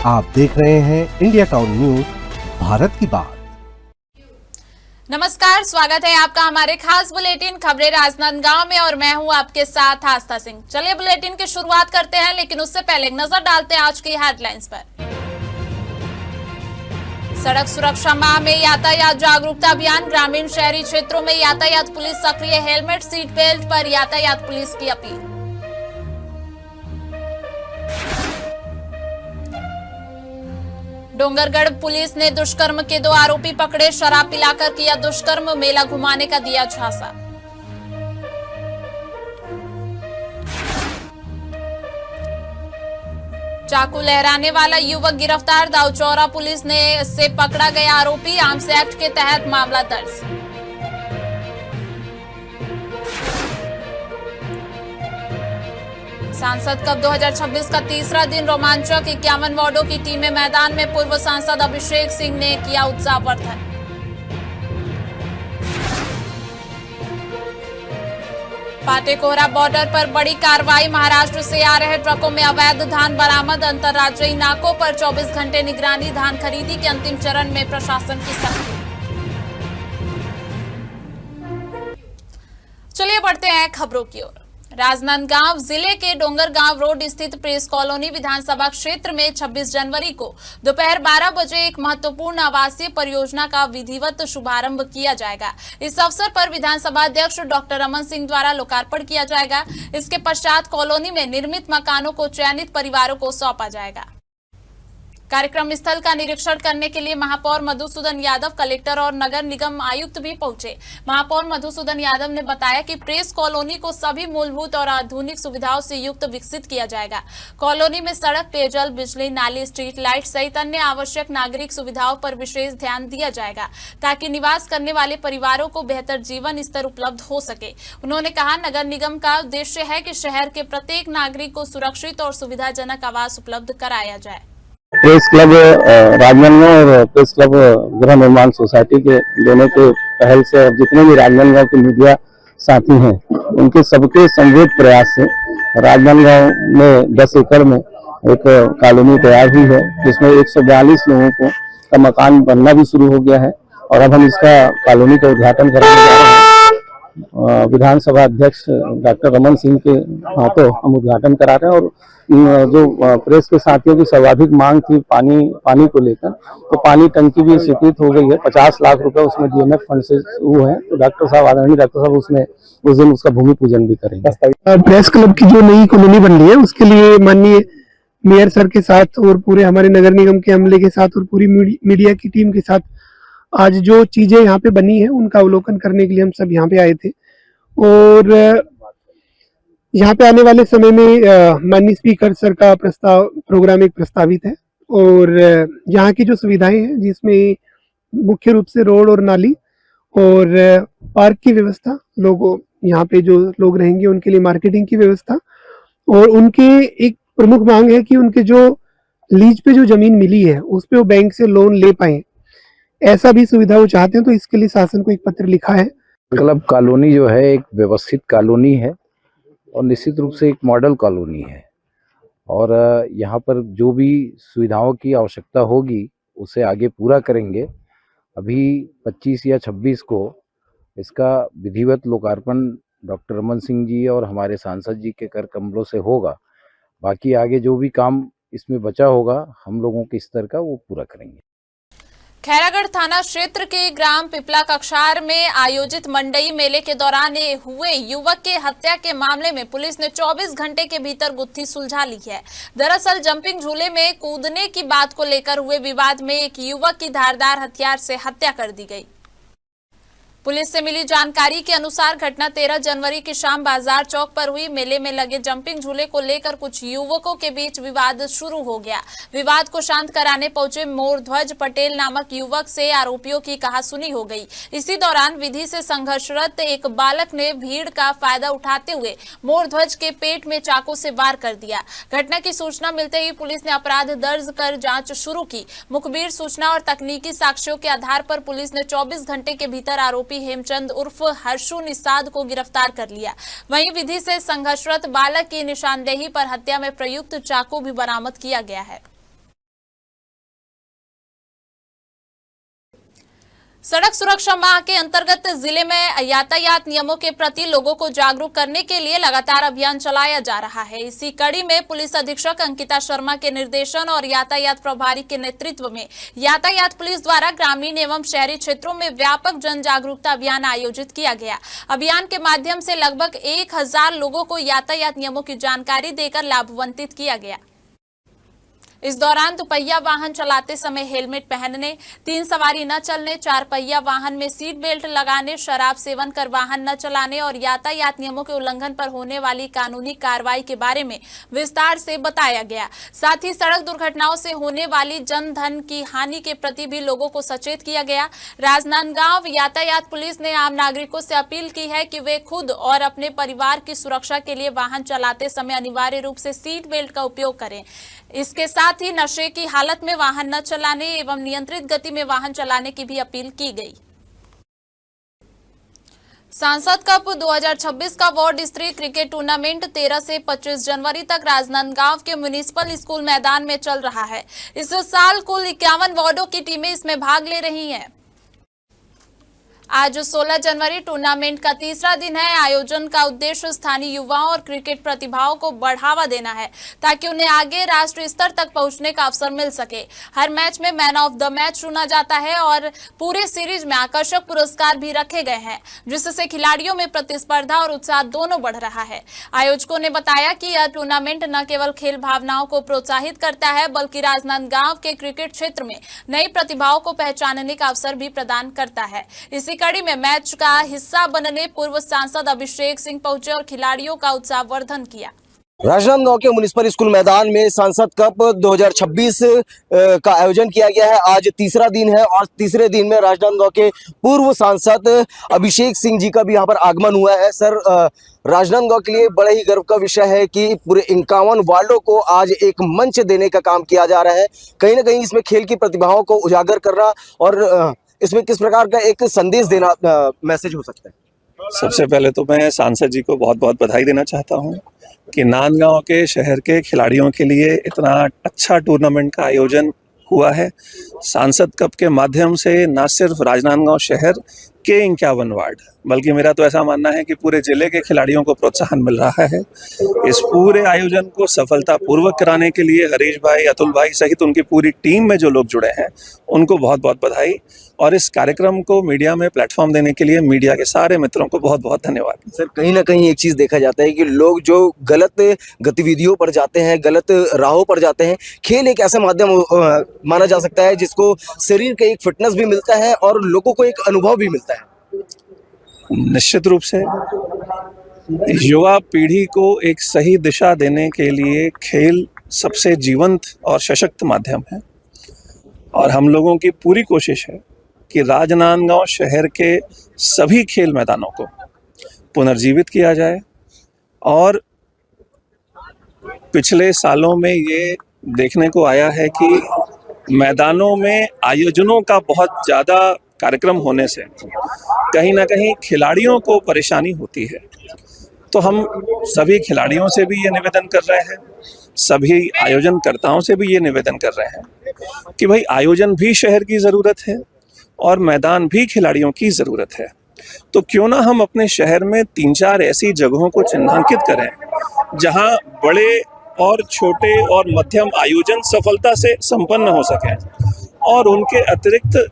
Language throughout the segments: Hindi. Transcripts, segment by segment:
आप देख रहे हैं इंडिया टाउन न्यूज, भारत की बात। नमस्कार, स्वागत है आपका हमारे खास बुलेटिन खबरें राजनांदगांव में और मैं हूं आपके साथ आस्था सिंह। चलिए बुलेटिन की शुरुआत करते हैं, लेकिन उससे पहले एक नजर डालते हैं आज की हेडलाइंस पर। सड़क सुरक्षा माह में यातायात जागरूकता अभियान, ग्रामीण शहरी क्षेत्रों में यातायात पुलिस सक्रिय, हेलमेट सीट बेल्ट पर यातायात पुलिस की अपील। डोंगरगढ़ पुलिस ने दुष्कर्म के 2 आरोपी पकड़े, शराब पिलाकर किया दुष्कर्म, मेला घुमाने का दिया झांसा। चाकू लहराने वाला युवक गिरफ्तार, दाऊचौरा पुलिस ने से पकड़ा गया आरोपी, आर्म्स एक्ट के तहत मामला दर्ज। सांसद कप 2026 का तीसरा दिन रोमांचक, 51 वार्डों की टीमें मैदान में, पूर्व सांसद अभिषेक सिंह ने किया उत्साहवर्धन। पाटेकोहरा बॉर्डर पर बड़ी कार्रवाई, महाराष्ट्र से आ रहे ट्रकों में अवैध धान बरामद, अंतर्राज्यीय नाकों पर 24 घंटे निगरानी, धान खरीदी के अंतिम चरण में प्रशासन की सख्ती। चलिए बढ़ते हैं खबरों की ओर। राजनांदगांव जिले के डोंगरगांव रोड स्थित प्रेस कॉलोनी विधानसभा क्षेत्र में 26 जनवरी को दोपहर 12 बजे एक महत्वपूर्ण आवासीय परियोजना का विधिवत शुभारंभ किया जाएगा। इस अवसर पर विधानसभा अध्यक्ष डॉक्टर रमन सिंह द्वारा लोकार्पण किया जाएगा। इसके पश्चात कॉलोनी में निर्मित मकानों को चयनित परिवारों को सौंपा जाएगा। कार्यक्रम स्थल का निरीक्षण करने के लिए महापौर मधुसूदन यादव, कलेक्टर और नगर निगम आयुक्त भी पहुंचे। महापौर मधुसूदन यादव ने बताया कि प्रेस कॉलोनी को सभी मूलभूत और आधुनिक सुविधाओं से युक्त विकसित किया जाएगा। कॉलोनी में सड़क, पेयजल, बिजली, नाली, स्ट्रीट लाइट सहित अन्य आवश्यक नागरिक सुविधाओं पर विशेष ध्यान दिया जाएगा, ताकि निवास करने वाले परिवारों को बेहतर जीवन स्तर उपलब्ध हो सके। उन्होंने कहा, नगर निगम का उद्देश्य है कि शहर के प्रत्येक नागरिक को सुरक्षित और सुविधाजनक आवास उपलब्ध कराया जाए। प्रेस क्लब राजनांदगांव और प्रेस क्लब गृह निर्माण सोसाइटी के दोनों के पहल से जितने भी राजनांदगांव के मीडिया साथी हैं, उनके सबके समवेत प्रयास से राजनांदगांव में 10 एकड़ में एक कॉलोनी तैयार हुई है, जिसमें 142 लोगों को का मकान बनना भी शुरू हो गया है और अब हम इसका कॉलोनी का उद्घाटन कराने जा रहे हैं। विधानसभा अध्यक्ष डॉक्टर रमन सिंह के हाथों हम उद्घाटन करा रहे हैं और जो प्रेस के साथियों की सर्वाधिक मांग थी पानी को लेकर, तो पानी टंकी भी स्वीकृत हो गई है। 50 लाख रुपए उसमें डीएमएफ फंड से हुए हैं, तो डॉक्टर साहब आदरणीय डॉक्टर साहब उसमें उस दिन उसका भूमि पूजन भी करेंगे। प्रेस क्लब की जो नई कॉलोनी बन रही है, उसके लिए माननीय मेयर सर के साथ और पूरे हमारे नगर निगम के अमले के साथ और पूरी मीडिया की टीम के साथ आज जो चीजें यहाँ पे बनी है उनका अवलोकन करने के लिए हम सब यहाँ पे आए थे। और यहाँ पे आने वाले समय में माननीय स्पीकर सर का प्रोग्राम एक प्रस्तावित है और यहाँ की जो सुविधाएं हैं, जिसमें मुख्य रूप से रोड और नाली और पार्क की व्यवस्था, लोगों यहाँ पे जो लोग रहेंगे उनके लिए मार्केटिंग की व्यवस्था, और उनके एक प्रमुख मांग है कि उनके जो लीज पे जो जमीन मिली है उस पे वो बैंक से लोन ले पाए, ऐसा भी सुविधा वो चाहते हैं। तो इसके लिए शासन को एक पत्र लिखा है। क्लब कॉलोनी जो है एक व्यवस्थित कॉलोनी है और निश्चित रूप से एक मॉडल कॉलोनी है और यहाँ पर जो भी सुविधाओं की आवश्यकता होगी उसे आगे पूरा करेंगे। अभी 25 या 26 को इसका विधिवत लोकार्पण डॉक्टर रमन सिंह जी और हमारे सांसद जी के कर कमलों से होगा। बाकी आगे जो भी काम इसमें बचा होगा हम लोगों के स्तर का वो पूरा करेंगे। खैरागढ़ थाना क्षेत्र के ग्राम पिपला कक्षार में आयोजित मंडई मेले के दौरान हुए युवक के हत्या के मामले में पुलिस ने 24 घंटे के भीतर गुत्थी सुलझा ली है। दरअसल जंपिंग झूले में कूदने की बात को लेकर हुए विवाद में एक युवक की धारदार हथियार से हत्या कर दी गई। पुलिस से मिली जानकारी के अनुसार घटना 13 जनवरी की शाम बाजार चौक पर हुई। मेले में लगे जंपिंग झूले को लेकर कुछ युवकों के बीच विवाद शुरू हो गया। विवाद को शांत कराने पहुंचे मोरध्वज पटेल नामक युवक से आरोपियों की कहासुनी हो गई। इसी दौरान विधि से संघर्षरत एक बालक ने भीड़ का फायदा उठाते हुए मोरध्वज के पेट में चाकू से वार कर दिया। घटना की सूचना मिलते ही पुलिस ने अपराध दर्ज कर जांच शुरू की। मुखबिर सूचना और तकनीकी साक्ष्यों के आधार पर पुलिस ने 24 घंटे के भीतर आरोपी हेमचंद उर्फ हर्षु निषाद को गिरफ्तार कर लिया। वहीं विधि से संघर्षरत बालक की निशानदेही पर हत्या में प्रयुक्त चाकू भी बरामद किया गया है। सड़क सुरक्षा माह के अंतर्गत जिले में यातायात नियमों के प्रति लोगों को जागरूक करने के लिए लगातार अभियान चलाया जा रहा है। इसी कड़ी में पुलिस अधीक्षक अंकिता शर्मा के निर्देशन और यातायात प्रभारी के नेतृत्व में यातायात पुलिस द्वारा ग्रामीण एवं शहरी क्षेत्रों में व्यापक जन जागरूकता अभियान आयोजित किया गया। अभियान के माध्यम से लगभग 1000 लोगों को यातायात नियमों की जानकारी देकर लाभान्वित किया गया। इस दौरान दुपहिया वाहन चलाते समय हेलमेट पहनने, 3 सवारी न चलने, 4 पहिया वाहन में सीट बेल्ट लगाने, शराब सेवन कर वाहन न चलाने और यातायात नियमों के उल्लंघन पर होने वाली कानूनी कार्रवाई के बारे में विस्तार से बताया गया। साथ ही सड़क दुर्घटनाओं से होने वाली जन धन की हानि के प्रति भी लोगों को सचेत किया गया। राजनांदगांव यातायात पुलिस ने आम नागरिकों से अपील की है कि वे खुद और अपने परिवार की सुरक्षा के लिए वाहन चलाते समय अनिवार्य रूप से सीट बेल्ट का उपयोग करें। इसके साथ ही नशे की हालत में वाहन न चलाने एवं नियंत्रित गति में वाहन चलाने की भी अपील की गई। सांसद कप 2026 का वार्ड स्तरीय क्रिकेट टूर्नामेंट 13 से 25 जनवरी तक राजनांदगांव के म्युनिसिपल स्कूल मैदान में चल रहा है। इस साल कुल 51 वार्डों की टीमें इसमें भाग ले रही हैं। आज 16 जनवरी टूर्नामेंट का तीसरा दिन है। आयोजन का उद्देश्य स्थानीय युवाओं और क्रिकेट प्रतिभाओं को बढ़ावा देना है ताकि उन्हें आगे राष्ट्रीय स्तर तक पहुंचने का अवसर मिल सके। हर मैच में मैन ऑफ द मैच चुना जाता है और पूरे सीरीज में आकर्षक पुरस्कार भी रखे गए हैं, जिससे खिलाड़ियों में प्रतिस्पर्धा और उत्साह दोनों बढ़ रहा है। आयोजकों ने बताया कि यह टूर्नामेंट न केवल खेल भावनाओं को प्रोत्साहित करता है बल्कि राजनांदगांव के क्रिकेट क्षेत्र में नई प्रतिभाओं को पहचानने का अवसर भी प्रदान करता है। इसी कड़ी में मैच का हिस्सा बनने पूर्व सांसद अभिषेक सिंह पहुंचे और खिलाड़ियों का उत्साहवर्धन किया। राजनांदगांव के म्युनिसिपल स्कूल मैदान में सांसद कप 2026 का आयोजन किया गया है। आज तीसरा दिन है और तीसरे दिन में राजनांदगांव के पूर्व सांसद अभिषेक सिंह जी का भी यहाँ पर आगमन हुआ है। सर, राजनांदगांव के लिए बड़े ही गर्व का विषय है कि पूरे 51 वार्डों को आज एक मंच देने का काम किया जा रहा है। कहीं ना कहीं इसमें खेल की प्रतिभाओं को उजागर करना और इसमें किस प्रकार का एक संदेश देना मैसेज हो सकता है? सबसे पहले तो मैं सांसद जी को बहुत बहुत बधाई देना चाहता हूं कि नांदगांव के शहर के खिलाड़ियों के लिए इतना अच्छा टूर्नामेंट का आयोजन हुआ है। सांसद कप के माध्यम से न सिर्फ राजनांदगांव शहर के 51 वार्ड बल्कि मेरा तो ऐसा मानना है कि पूरे जिले के खिलाड़ियों को प्रोत्साहन मिल रहा है। इस पूरे आयोजन को सफलतापूर्वक कराने के लिए हरीश भाई, अतुल भाई सहित उनकी पूरी टीम में जो लोग जुड़े हैं उनको बहुत बहुत बधाई और इस कार्यक्रम को मीडिया में प्लेटफॉर्म देने के लिए मीडिया के सारे मित्रों को बहुत बहुत धन्यवाद। सर, कहीं ना कहीं एक चीज़ देखा जाता है कि लोग जो गलत गतिविधियों पर जाते हैं, गलत राहों पर जाते हैं, खेल एक ऐसा माध्यम माना जा सकता है जिसको शरीर के एक फिटनेस भी मिलता है और लोगों को एक अनुभव भी मिलता है। निश्चित रूप से युवा पीढ़ी को एक सही दिशा देने के लिए खेल सबसे जीवंत और सशक्त माध्यम है और हम लोगों की पूरी कोशिश है कि राजनांदगांव शहर के सभी खेल मैदानों को पुनर्जीवित किया जाए। और पिछले सालों में ये देखने को आया है कि मैदानों में आयोजनों का बहुत ज़्यादा कार्यक्रम होने से कहीं ना कहीं खिलाड़ियों को परेशानी होती है। तो हम सभी खिलाड़ियों से भी ये निवेदन कर रहे हैं, सभी आयोजनकर्ताओं से भी ये निवेदन कर रहे हैं कि भाई आयोजन भी शहर की ज़रूरत है और मैदान भी खिलाड़ियों की ज़रूरत है। तो क्यों ना हम अपने शहर में 3-4 ऐसी जगहों को चिन्हांकित करें जहां बड़े और छोटे और मध्यम आयोजन सफलता से संपन्न हो सकें और उनके अतिरिक्त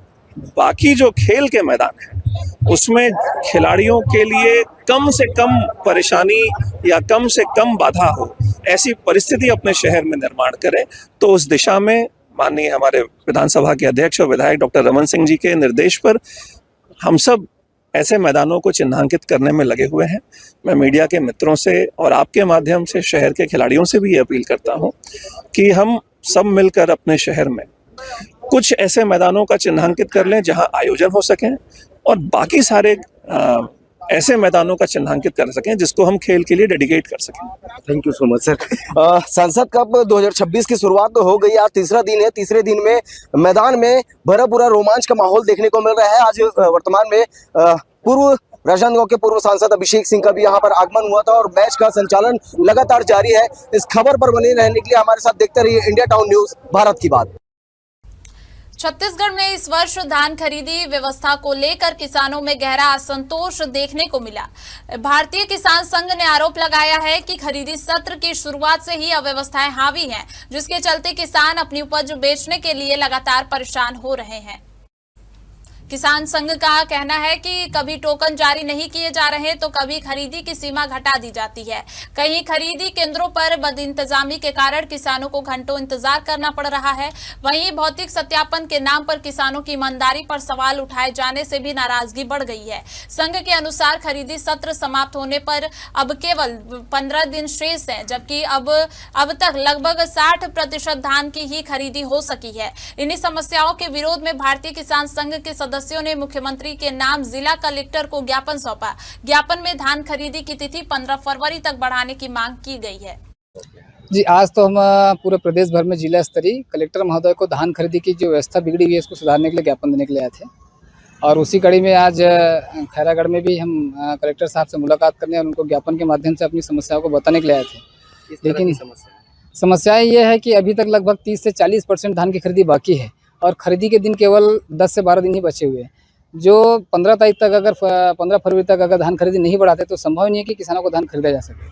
बाकी जो खेल के मैदान हैं उसमें खिलाड़ियों के लिए कम से कम परेशानी या कम से कम बाधा हो, ऐसी परिस्थिति अपने शहर में निर्माण करें। तो उस दिशा में माननीय हमारे विधानसभा के अध्यक्ष और विधायक डॉक्टर रमन सिंह जी के निर्देश पर हम सब ऐसे मैदानों को चिन्हांकित करने में लगे हुए हैं। मैं मीडिया के मित्रों से और आपके माध्यम से शहर के खिलाड़ियों से भी ये अपील करता हूं कि हम सब मिलकर अपने शहर में कुछ ऐसे मैदानों का चिन्हांकित कर लें जहां आयोजन हो सकें और बाकी सारे ऐसे मैदानों का चिन्हांकित कर सकें जिसको हम खेल के लिए डेडिकेट कर सकें। Thank you so much sir. सांसद कप 2026 की शुरुआत तो हो गई, आज तीसरा दिन है। तीसरे दिन में मैदान में भरा पूरा रोमांच का माहौल देखने को मिल रहा है। आज वर्तमान में पूर्व राजनांदगांव के पूर्व सांसद अभिषेक सिंह का भी यहाँ पर आगमन हुआ था और मैच का संचालन लगातार जारी है। इस खबर पर बने रहने के लिए हमारे साथ देखते रहिए इंडिया टाउन न्यूज, भारत की बात। छत्तीसगढ़ में इस वर्ष धान खरीदी व्यवस्था को लेकर किसानों में गहरा असंतोष देखने को मिला। भारतीय किसान संघ ने आरोप लगाया है कि खरीदी सत्र की शुरुआत से ही अव्यवस्थाएं हावी हैं, जिसके चलते किसान अपनी उपज बेचने के लिए लगातार परेशान हो रहे हैं। किसान संघ का कहना है कि कभी टोकन जारी नहीं किए जा रहे तो कभी खरीदी की सीमा घटा दी जाती है। कहीं खरीदी केंद्रों पर बदइंतजामी के कारण किसानों को घंटों इंतजार करना पड़ रहा है। वहीं भौतिक सत्यापन के नाम पर किसानों की ईमानदारी पर सवाल उठाए जाने से भी नाराजगी बढ़ गई है। संघ के अनुसार खरीदी सत्र समाप्त होने पर अब केवल 15 दिन शेष है, जबकि अब तक लगभग 60% धान की ही खरीदी हो सकी है। इन्हीं समस्याओं के विरोध में भारतीय किसान संघ के सदस्यों ने मुख्यमंत्री के नाम जिला कलेक्टर को ज्ञापन सौंपा। ज्ञापन में धान खरीदी की तिथि 15 फरवरी तक बढ़ाने की मांग की गई है। जी, आज तो हम पूरे प्रदेश भर में जिला स्तरीय कलेक्टर महोदय को धान खरीदी की जो व्यवस्था बिगड़ी हुई है इसको सुधारने के लिए ज्ञापन देने के लिए आए थे। और उसी कड़ी में आज खैरागढ़ में भी हम कलेक्टर साहब से मुलाकात करने और उनको ज्ञापन के माध्यम से अपनी समस्याओं को बताने के लिए आए थे। लेकिन समस्या ये है कि अभी तक लगभग 30 से 40% धान की खरीदी बाकी है और खरीदी के दिन केवल 10 से 12 दिन ही बचे हुए हैं। जो 15 तारीख तक अगर 15 फरवरी तक अगर धान खरीदी नहीं बढ़ाते तो संभव नहीं है कि किसानों को धान खरीदा जा सके।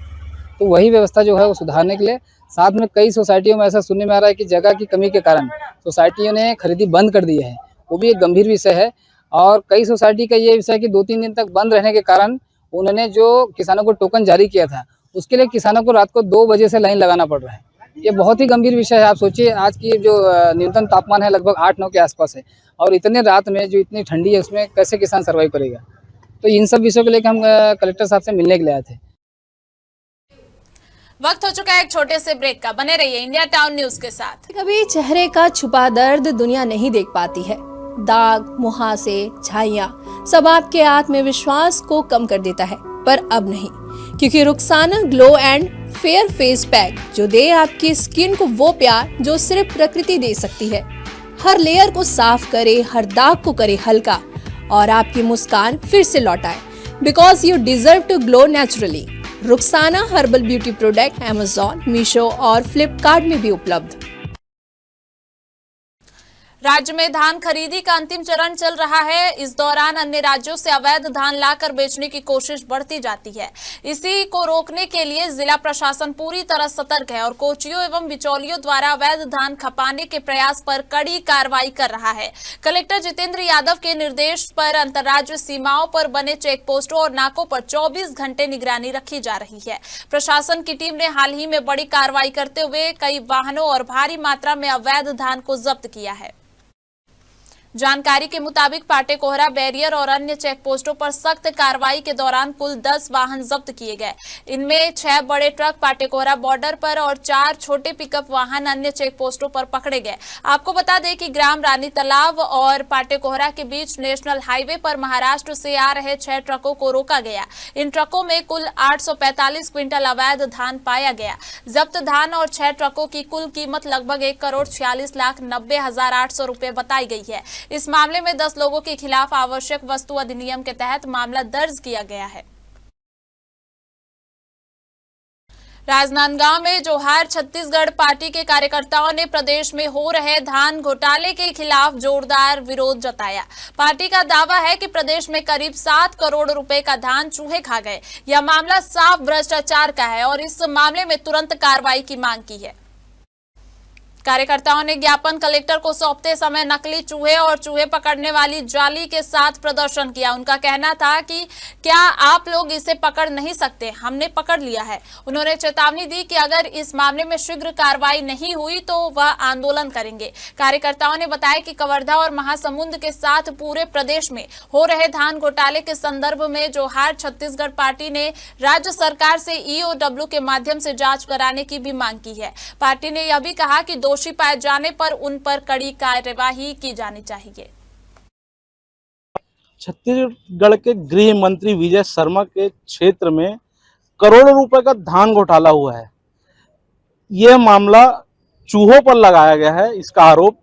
तो वही व्यवस्था जो है वो सुधारने के लिए, साथ में कई सोसाइटियों में ऐसा सुनने में आ रहा है कि जगह की कमी के कारण सोसाइटियों ने खरीदी बंद कर दी है। वो भी एक गंभीर विषय है। और कई सोसाइटी का ये विषय है कि 2-3 दिन तक बंद रहने के कारण उन्होंने जो किसानों को टोकन जारी किया था उसके लिए किसानों को रात को 2 बजे से लाइन लगाना पड़ रहा है। ये बहुत ही गंभीर विषय है। आप सोचिए, आज की जो न्यूनतम तापमान है लगभग 8-9 के आसपास है और इतने रात में जो इतनी ठंडी है उसमें कैसे किसान सर्वाइव करेगा। तो इन सब विषयों को लेकर हम कलेक्टर साहब से मिलने के लिए आए थे। वक्त हो चुका है एक छोटे से ब्रेक का। बने रहिए इंडिया टाउन न्यूज के साथ। कभी चेहरे का छुपा दर्द दुनिया नहीं देख पाती है। दाग, मुहासे, झाइयां सब आपके आत्मविश्वास को कम कर देता है, पर अब नहीं, क्योंकि Rukhsana glow and fair face pack जो दे आपकी स्किन को वो प्यार जो सिर्फ प्रकृति दे सकती है। हर लेयर को साफ करे, हर दाग को करे हल्का और आपकी मुस्कान फिर से लौटाए। Because you deserve to glow naturally. Rukhsana herbal beauty product Amazon, Meesho और फ्लिपकार्ट में भी उपलब्ध। राज्य में धान खरीदी का अंतिम चरण चल रहा है। इस दौरान अन्य राज्यों से अवैध धान लाकर बेचने की कोशिश बढ़ती जाती है। इसी को रोकने के लिए जिला प्रशासन पूरी तरह सतर्क है और कोचियों एवं बिचौलियों द्वारा अवैध धान खपाने के प्रयास पर कड़ी कार्रवाई कर रहा है। कलेक्टर जितेंद्र यादव के निर्देश पर अंतर्राज्यीय सीमाओं पर बने चेक पोस्टों और नाकों पर 24 घंटे निगरानी रखी जा रही है। प्रशासन की टीम ने हाल ही में बड़ी कार्रवाई करते हुए कई वाहनों और भारी मात्रा में अवैध धान को जब्त किया है। जानकारी के मुताबिक पाटेकोहरा बैरियर और अन्य चेक पोस्टों पर सख्त कार्रवाई के दौरान कुल 10 वाहन जब्त किए गए। इनमें 6 बड़े ट्रक पाटेकोहरा बॉर्डर पर और 4 छोटे पिकअप वाहन अन्य चेक पोस्टों पर पकड़े गए। आपको बता दें कि ग्राम रानी तालाब और पाटेकोहरा के बीच नेशनल हाईवे पर महाराष्ट्र से आ रहे 6 ट्रकों को रोका गया। इन ट्रकों में कुल 845 क्विंटल अवैध धान पाया गया। जब्त धान और 6 ट्रकों की कुल कीमत लगभग 1,46,90,800 रुपए बताई गई है। इस मामले में 10 लोगों के खिलाफ आवश्यक वस्तु अधिनियम के तहत मामला दर्ज किया गया है। राजनांदगांव में जोहार छत्तीसगढ़ पार्टी के कार्यकर्ताओं ने प्रदेश में हो रहे धान घोटाले के खिलाफ जोरदार विरोध जताया। पार्टी का दावा है कि प्रदेश में करीब 7 करोड़ रुपए का धान चूहे खा गए। यह मामला साफ भ्रष्टाचार का है और इस मामले में तुरंत कार्रवाई की मांग की है। कार्यकर्ताओं ने ज्ञापन कलेक्टर को सौंपते समय नकली चूहे और चूहे पकड़ने वाली जाली के साथ प्रदर्शन किया। उनका कहना था कि क्या आप लोग इसे पकड़ नहीं सकते, हमने पकड़ लिया है। उन्होंने चेतावनी दी कि अगर इस मामले में शीघ्र कार्रवाई नहीं हुई तो वह आंदोलन करेंगे। कार्यकर्ताओं ने बताया कि कवर्धा और महासमुंद के साथ पूरे प्रदेश में हो रहे धान घोटाले के संदर्भ में जोहार छत्तीसगढ़ पार्टी ने राज्य सरकार से EOW के माध्यम से जांच कराने की भी मांग की है। पार्टी ने यह भी कहा कि दोषी पाए जाने पर उन पर कड़ी कार्यवाही की जानी चाहिए। छत्तीसगढ़ के गृह मंत्री विजय शर्मा के क्षेत्र में करोड़ों रुपए का धान घोटाला हुआ है। यह मामला चूहों पर लगाया गया है। इसका आरोप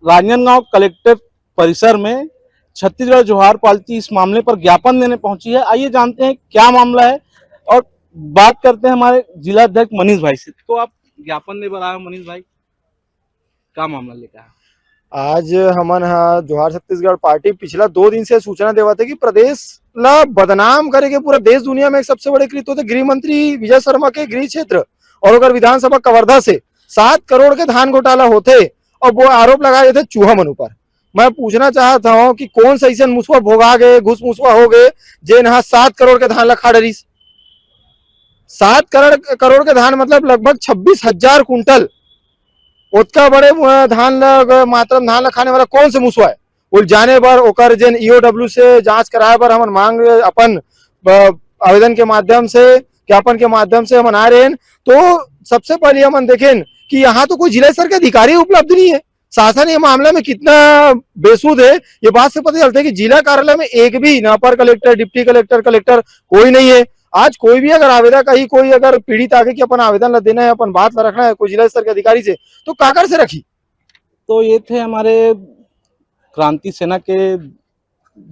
राजनांदगांव कलेक्टर परिसर में छत्तीसगढ़ जोहार पार्टी इस मामले पर ज्ञापन देने पहुंची है। आइए जानते हैं क्या मामला है और बात करते हैं हमारे जिला अध्यक्ष मनीष भाई से। तो आप ज्ञापन दे रहा है मनीष भाई, क्या मामला लेकर? आज हमन हा जोहार छत्तीसगढ़ पार्टी पिछला 2 दिन से सूचना देवा थे कि प्रदेश ला बदनाम करे के पूरा देश दुनिया में एक सबसे बड़े कृत्य होते गृह मंत्री विजय शर्मा के गृह क्षेत्र और अगर विधानसभा कवर्धा से 7 करोड़ के धान घोटाला होते और वो आरोप लगाए थे चूहा मनु पर। मैं पूछना चाहता हूँ कि कौन सा ऐसा मुसवा भोगा गए, घुस मुसवा हो गए जे यहाँ 7 करोड़ के धान ला खा डरिस। 7 करोड़ के धान मतलब लगभग 26,000 कुंटल। उतना बड़े धान मात्रा में धान खाने वाला कौन से मुसवा है? उल जाने पर ओकर जेन ईओडब्ल्यू से जांच कराए पर हमन मांग अपन आवेदन के माध्यम से ज्ञापन के माध्यम से हम आ रहे हैं। तो सबसे पहले हम देखें कि यहाँ तो कोई जिला स्तर के अधिकारी उपलब्ध नहीं है। शासन ये मामले में कितना बेसुध है ये बात से पता चलता है कि जिला कार्यालय में एक भी न अपर कलेक्टर, डिप्टी कलेक्टर, कलेक्टर कोई नहीं है। आज कोई भी अगर आवेदन कहीं कोई अगर पीड़ित आगे कि अपन आवेदन ला देना है, अपन बात ला रखना है कोई जिला स्तर के अधिकारी से, तो काकर से रखी। तो ये थे हमारे क्रांति सेना के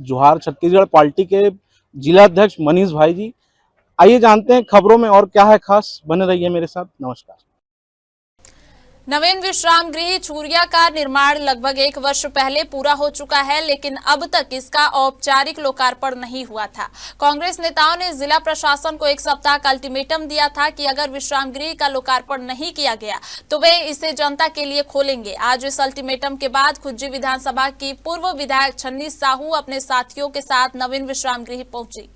जोहार छत्तीसगढ़ पार्टी के जिला अध्यक्ष मनीष भाई जी। आइए जानते हैं खबरों में और क्या है खास, बने रहिए मेरे साथ। नमस्कार। नवीन विश्राम गृह चूरिया का निर्माण लगभग 1 वर्ष पहले पूरा हो चुका है, लेकिन अब तक इसका औपचारिक लोकार्पण नहीं हुआ था। कांग्रेस नेताओं ने जिला प्रशासन को 1 सप्ताह का अल्टीमेटम दिया था कि अगर विश्राम गृह का लोकार्पण नहीं किया गया तो वे इसे जनता के लिए खोलेंगे। आज इस अल्टीमेटम के बाद खुज्जी विधानसभा की पूर्व विधायक छन्नी साहू अपने साथियों के साथ नवीन विश्राम गृह पहुंची।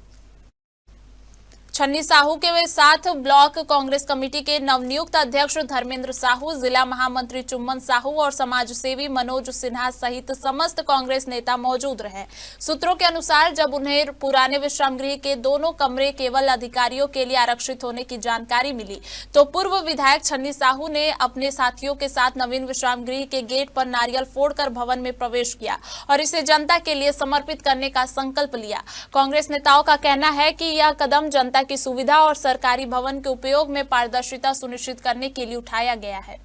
छन्नी साहू के साथ ब्लॉक कांग्रेस कमेटी के नवनियुक्त अध्यक्ष धर्मेंद्र साहू, जिला महामंत्री चुम्बन साहू और समाज सेवी मनोज सिन्हा सहित समस्त कांग्रेस नेता मौजूद रहे। सूत्रों के अनुसार जब उन्हें पुराने विश्राम गृह के दोनों कमरे केवल अधिकारियों के लिए आरक्षित होने की जानकारी मिली तो पूर्व विधायक छन्नी साहू ने अपने साथियों के साथ नवीन विश्राम गृह के गेट पर नारियल फोड़कर भवन में प्रवेश किया और इसे जनता के लिए समर्पित करने का संकल्प लिया। कांग्रेस नेताओं का कहना है कि यह कदम जनता की सुविधा और सरकारी भवन के उपयोग में पारदर्शिता सुनिश्चित करने के लिए उठाया गया है।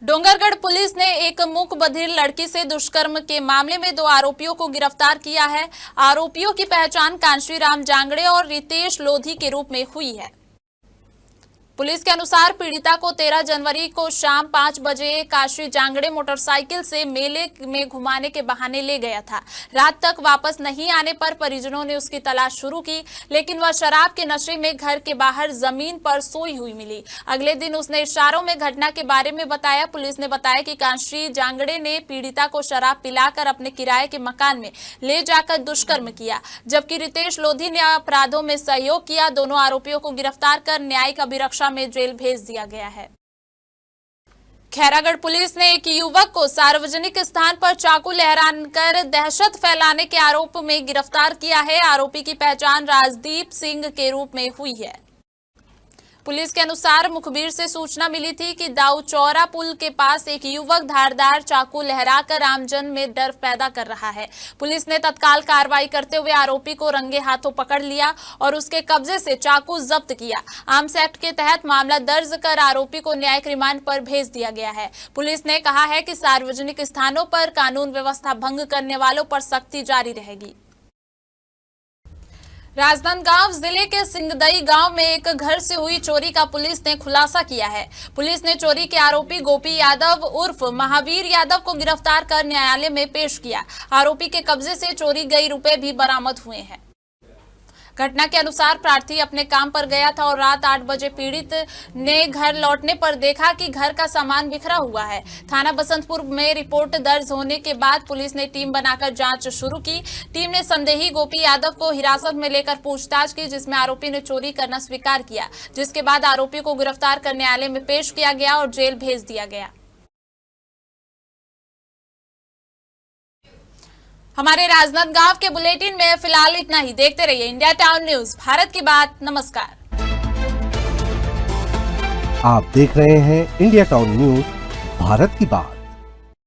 डोंगरगढ़ पुलिस ने एक मूक बधिर लड़की से दुष्कर्म के मामले में 2 आरोपियों को गिरफ्तार किया है। आरोपियों की पहचान कांशीराम जांगड़े और रितेश लोधी के रूप में हुई है। पुलिस के अनुसार पीड़िता को 13 जनवरी को शाम 5 बजे काशी जांगड़े मोटरसाइकिल से मेले में घुमाने के बहाने ले गया था। रात तक वापस नहीं आने पर परिजनों ने उसकी तलाश शुरू की, लेकिन वह शराब के नशे में घर के बाहर जमीन पर सोई हुई मिली। अगले दिन उसने इशारों में घटना के बारे में बताया। पुलिस ने बताया कि काशी जांगड़े ने पीड़िता को शराब पिलाकर अपने किराए के मकान में ले जाकर दुष्कर्म किया, जबकि रितेश लोधी ने अपराधों में सहयोग किया। दोनों आरोपियों को गिरफ्तार कर न्यायिक अभिरक्षा में जेल भेज दिया गया है। खैरागढ़ पुलिस ने एक युवक को सार्वजनिक स्थान पर चाकू लहराकर दहशत फैलाने के आरोप में गिरफ्तार किया है। आरोपी की पहचान राजदीप सिंह के रूप में हुई है। पुलिस के अनुसार मुखबिर से सूचना मिली थी कि दाऊ चौरा पुल के पास एक युवक धारदार चाकू लहराकर आमजन में डर पैदा कर रहा है। पुलिस ने तत्काल कार्रवाई करते हुए आरोपी को रंगे हाथों पकड़ लिया और उसके कब्जे से चाकू जब्त किया। आर्म्स एक्ट के तहत मामला दर्ज कर आरोपी को न्यायिक रिमांड पर भेज दिया गया है। पुलिस ने कहा है कि सार्वजनिक स्थानों पर कानून व्यवस्था भंग करने वालों पर सख्ती जारी रहेगी। राजनांदगांव जिले के सिंगदई गांव में एक घर से हुई चोरी का पुलिस ने खुलासा किया है। पुलिस ने चोरी के आरोपी गोपी यादव उर्फ महावीर यादव को गिरफ्तार कर न्यायालय में पेश किया। आरोपी के कब्जे से चोरी गए रुपए भी बरामद हुए हैं। घटना के अनुसार प्रार्थी अपने काम पर गया था और रात 8 बजे पीड़ित ने घर लौटने पर देखा कि घर का सामान बिखरा हुआ है। थाना बसंतपुर में रिपोर्ट दर्ज होने के बाद पुलिस ने टीम बनाकर जांच शुरू की। टीम ने संदेही गोपी यादव को हिरासत में लेकर पूछताछ की, जिसमें आरोपी ने चोरी करना स्वीकार किया, जिसके बाद आरोपी को गिरफ्तार कर न्यायालय में पेश किया गया और जेल भेज दिया गया। हमारे राजनांदगांव के बुलेटिन में फिलहाल इतना ही। देखते रहिए इंडिया टाउन न्यूज, भारत की बात। नमस्कार। आप देख रहे हैं इंडिया टाउन न्यूज, भारत की बात।